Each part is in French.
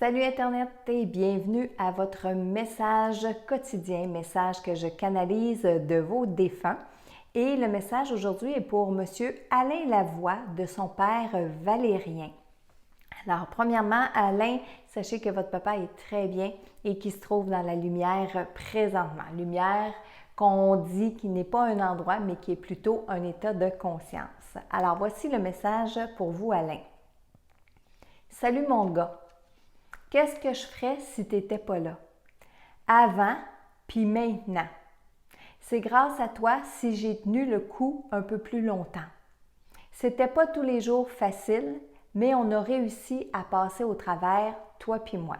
Salut Internet et bienvenue à votre message quotidien, message que je canalise de vos défunts. Et le message aujourd'hui est pour M. Alain Lavoie de son père Valérien. Alors, premièrement, Alain, sachez que votre papa est très bien et qu'il se trouve dans la lumière présentement. Lumière qu'on dit qui n'est pas un endroit, mais qui est plutôt un état de conscience. Alors, voici le message pour vous, Alain. Salut mon gars. Qu'est-ce que je ferais si tu n'étais pas là? Avant, puis maintenant. C'est grâce à toi si j'ai tenu le coup un peu plus longtemps. C'était pas tous les jours facile, mais on a réussi à passer au travers, toi puis moi.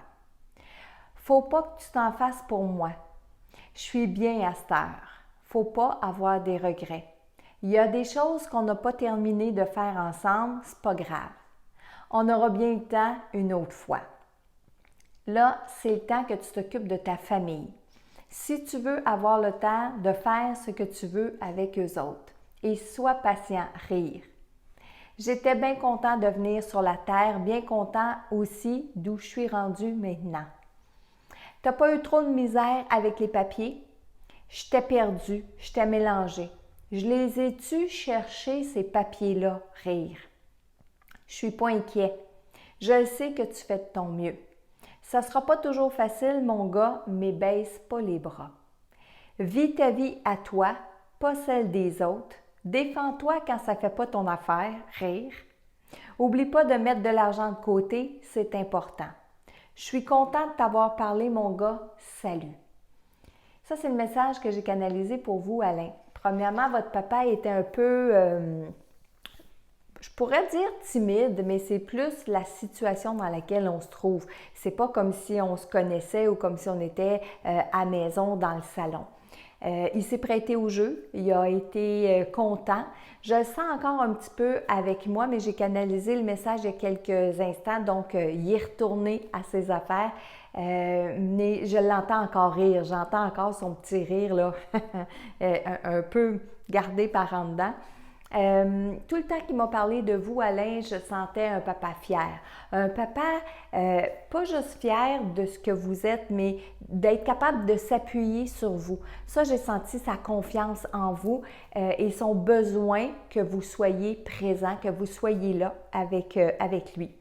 Faut pas que tu t'en fasses pour moi. Je suis bien à cette heure. Faut pas avoir des regrets. Il y a des choses qu'on n'a pas terminé de faire ensemble, c'est pas grave. On aura bien le temps une autre fois. Là, c'est le temps que tu t'occupes de ta famille. Si tu veux avoir le temps de faire ce que tu veux avec eux autres. Et sois patient, rire. J'étais bien content de venir sur la terre, bien content aussi d'où je suis rendu maintenant. Tu n'as pas eu trop de misère avec les papiers? Je t'ai perdu, je t'ai mélangé. Je les ai-tu cherchés, ces papiers-là, rire? Je suis pas inquiet. Je sais que tu fais de ton mieux. Ça ne sera pas toujours facile, mon gars, mais baisse pas les bras. Vis ta vie à toi, pas celle des autres. Défends-toi quand ça ne fait pas ton affaire, rire. Oublie pas de mettre de l'argent de côté, c'est important. Je suis contente de t'avoir parlé, mon gars. Salut. Ça, c'est le message que j'ai canalisé pour vous, Alain. Premièrement, votre papa était un peu... je pourrais dire timide, mais c'est plus la situation dans laquelle on se trouve. C'est pas comme si on se connaissait ou comme si on était à maison dans le salon. Il s'est prêté au jeu, il a été content. Je le sens encore un petit peu avec moi, mais j'ai canalisé le message il y a quelques instants, donc il est retourné à ses affaires. Mais je l'entends encore rire, j'entends encore son petit rire là, un peu gardé par en dedans. Tout le temps qu'il m'a parlé de vous, Alain, je sentais un papa fier. Un papa pas juste fier de ce que vous êtes, mais d'être capable de s'appuyer sur vous. Ça, j'ai senti sa confiance en vous et son besoin que vous soyez présent, que vous soyez là avec lui.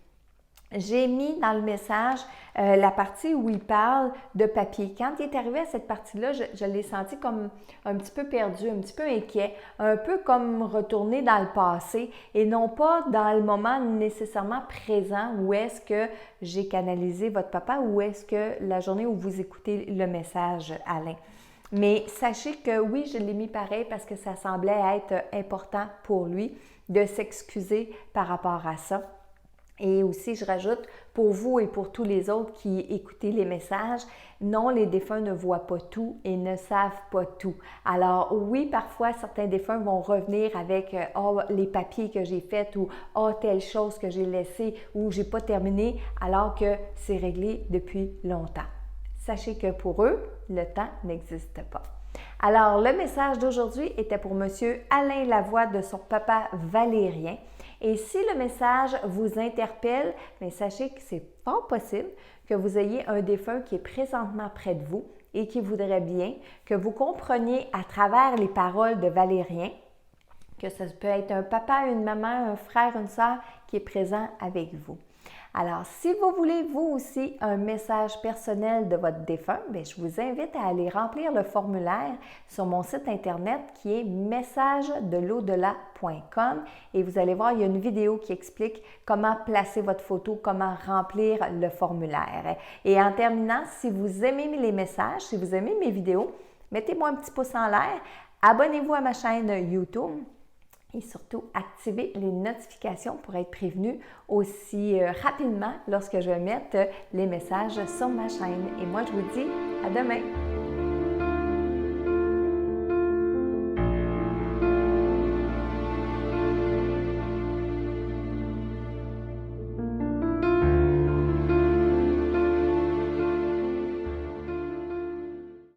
J'ai mis dans le message la partie où il parle de papier. Quand il est arrivé à cette partie-là, je l'ai senti comme un petit peu perdu, un petit peu inquiet, un peu comme retourné dans le passé et non pas dans le moment nécessairement présent où est-ce que j'ai canalisé votre papa, ou est-ce que la journée où vous écoutez le message, Alain. Mais sachez que oui, je l'ai mis pareil parce que ça semblait être important pour lui de s'excuser par rapport à ça. Et aussi, je rajoute, pour vous et pour tous les autres qui écoutez les messages, non, les défunts ne voient pas tout et ne savent pas tout. Alors oui, parfois, certains défunts vont revenir avec « oh, les papiers que j'ai faits » ou « oh, telle chose que j'ai laissée » ou « j'ai pas terminé » alors que c'est réglé depuis longtemps. Sachez que pour eux, le temps n'existe pas. Alors, le message d'aujourd'hui était pour M. Alain Lavoie de son papa Valérien. Et si le message vous interpelle, mais sachez que c'est fort possible que vous ayez un défunt qui est présentement près de vous et qui voudrait bien que vous compreniez à travers les paroles de Valérien, que ça peut être un papa, une maman, un frère, une sœur qui est présent avec vous. Alors, si vous voulez, vous aussi, un message personnel de votre défunt, bien, je vous invite à aller remplir le formulaire sur mon site Internet qui est messagedelaudelà.com et vous allez voir, il y a une vidéo qui explique comment placer votre photo, comment remplir le formulaire. Et en terminant, si vous aimez les messages, si vous aimez mes vidéos, mettez-moi un petit pouce en l'air, abonnez-vous à ma chaîne YouTube. Et surtout, activez les notifications pour être prévenu aussi rapidement lorsque je vais mettre les messages sur ma chaîne. Et moi, je vous dis à demain!